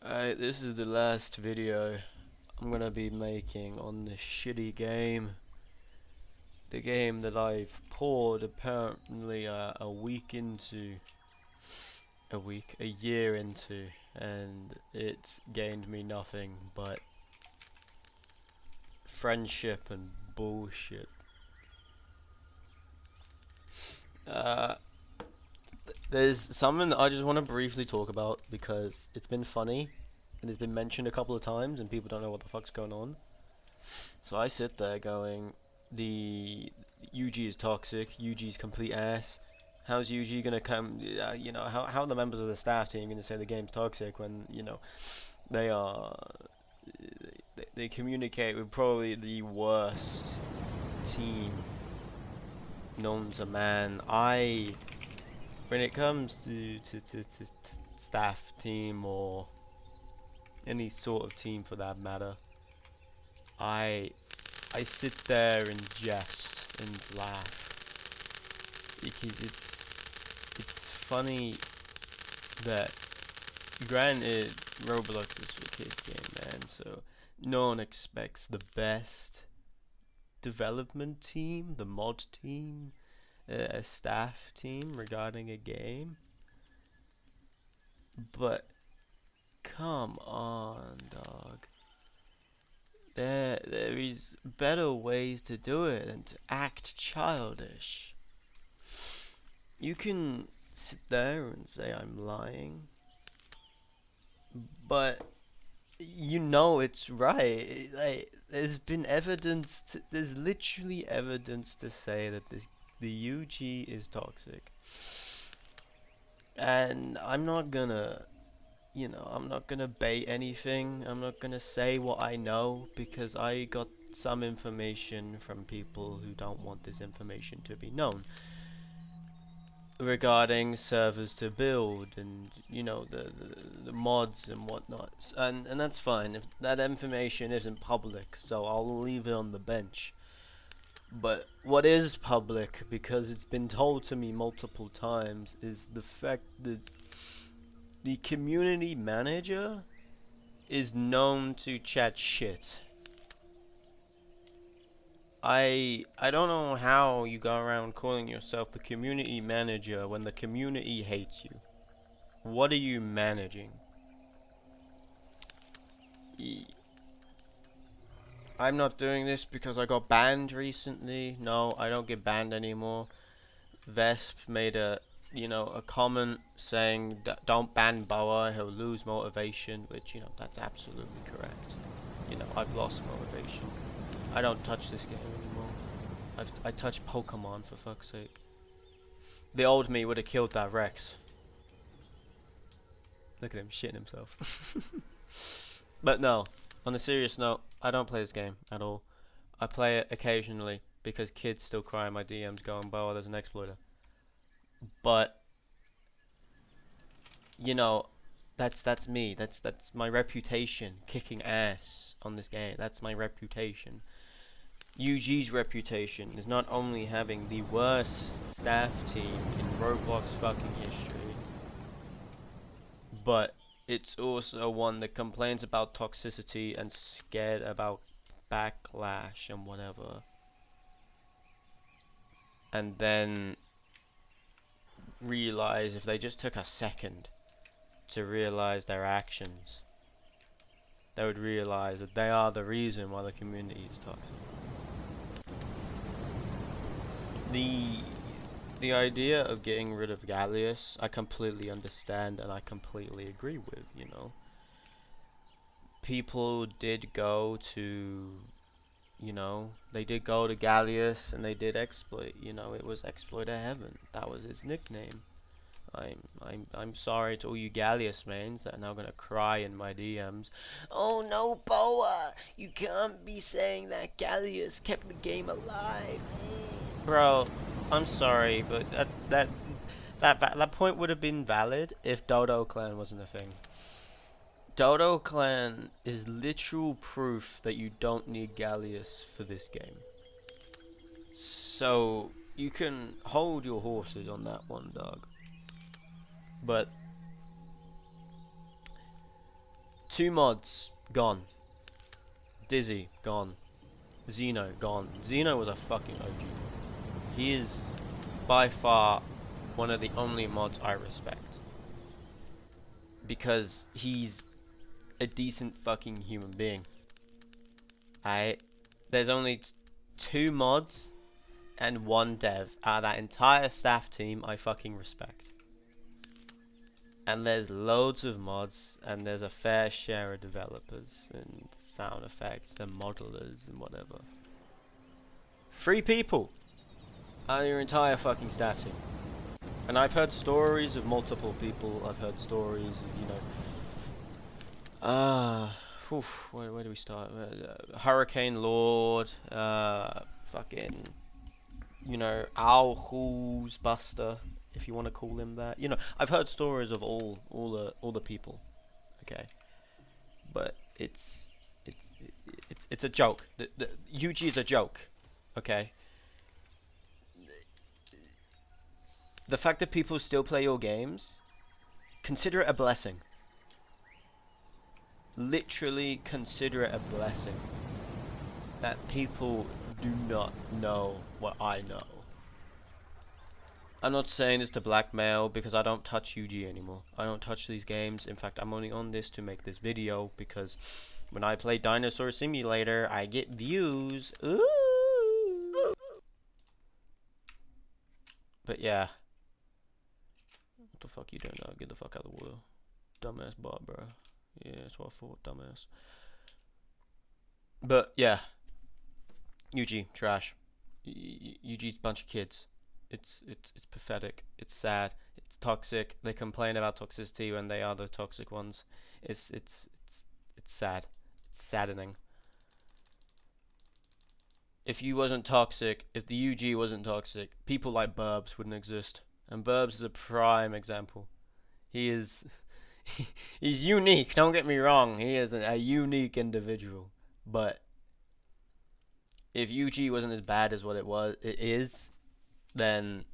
This is the last video I'm gonna be making on this shitty game. The game that I've poured apparently a year into, and it's gained me nothing but friendship and bullshit. Uh, there's something that I just want to briefly talk about because it's been funny and it's been mentioned a couple of times and people don't know what the fuck's going on. So I sit there going, the UG is toxic, UG's complete ass. How's UG gonna come? How are the members of the staff team gonna say the game's toxic when they are they communicate with probably the worst team known to man. When it comes to staff team or any sort of team for that matter, I sit there and jest and laugh because it's funny that, granted, Roblox is a kid game, man, so no one expects the best development team, the mod team, a staff team regarding a game. But come on, dog. There is better ways to do it than to act childish. You can sit there and say I'm lying, but you know it's right. Like, there's literally evidence to say that the UG is toxic. And I'm not gonna bait anything. I'm not gonna say what I know because I got some information from people who don't want this information to be known regarding servers to build and the mods and whatnot, and that's fine if that information isn't public, so I'll leave it on the bench. But what is public, because it's been told to me multiple times, is the fact that the community manager is known to chat shit. I don't know how you go around calling yourself the community manager when the community hates you. What are you managing? I'm not doing this because I got banned recently. No, I don't get banned anymore. Vesp made a comment saying don't ban Boa, he'll lose motivation, which that's absolutely correct. I've lost motivation. I don't touch this game anymore. I touch Pokemon, for fuck's sake. The old me would have killed that Rex. Look at him shitting himself. But no, on a serious note, I don't play this game at all. I play it occasionally because kids still cry in my DMs going, "Boa, there's an exploiter." But that's me. That's my reputation, kicking ass on this game. That's my reputation. UG's reputation is not only having the worst staff team in Roblox fucking history, but it's also one that complains about toxicity and scared about backlash and whatever. And then realize, if they just took a second to realize their actions, they would realize that they are the reason why the community is toxic. The idea of getting rid of Gallius, I completely understand and I completely agree with. People did go to, they did go to Gallius and they did exploit. It was Exploiter Heaven. That was his nickname. I'm sorry to all you Gallius mains that are now gonna cry in my DMs. Oh no, Boa! You can't be saying that Gallius kept the game alive. Bro, I'm sorry, but that point would have been valid if Dodo Clan wasn't a thing. Dodo Clan is literal proof that you don't need Gallius for this game. So you can hold your horses on that one, dog. But 2 mods gone. Dizzy gone. Xeno gone. Xeno was a fucking OG. He is by far one of the only mods I respect. Because he's a decent fucking human being. There's only 2 mods and 1 dev out of that entire staff team I fucking respect. And there's loads of mods, and there's a fair share of developers and sound effects and modelers and whatever. 3 people out of your entire fucking staff team. And I've heard stories of multiple people. I've heard stories of, you know, where do we start? Hurricane Lord, fucking, you know, Owl Halls Buster, if you want to call him that. You know, I've heard stories of all the people. Okay, but it's a joke. The UG is a joke. Okay. The fact that people still play your games, consider it a blessing. Literally consider it a blessing that people do not know what I know. I'm not saying this to blackmail, because I don't touch UG anymore. I don't touch these games. In fact, I'm only on this to make this video, because when I play Dinosaur Simulator, I get views. Ooh. But yeah. What the fuck you doing now? Get the fuck out of the water. Dumbass bot, bro. Yeah, that's what I thought, dumbass. But yeah. UG, trash. UG's a bunch of kids. It's pathetic. It's sad. It's toxic. They complain about toxicity when they are the toxic ones. It's sad. It's saddening. If you wasn't toxic, if the UG wasn't toxic, people like Burbs wouldn't exist. And Burbs is a prime example. He is he's unique, don't get me wrong. He is a unique individual. But if UG wasn't as bad as what it is, then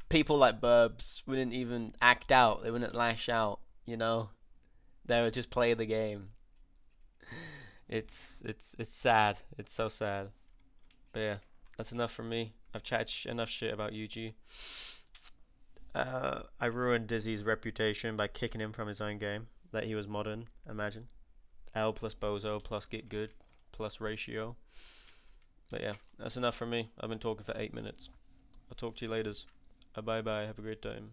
people like Burbs wouldn't even act out. They wouldn't lash out, you know? They would just play the game. It's sad. It's so sad. But yeah, that's enough from me. I've chatted enough shit about UG. I ruined Dizzy's reputation by kicking him from his own game that he was modern. Imagine. L plus Bozo plus get good plus ratio. But yeah, that's enough from me. I've been talking for 8 minutes. I'll talk to you later. Bye bye. Have a great time.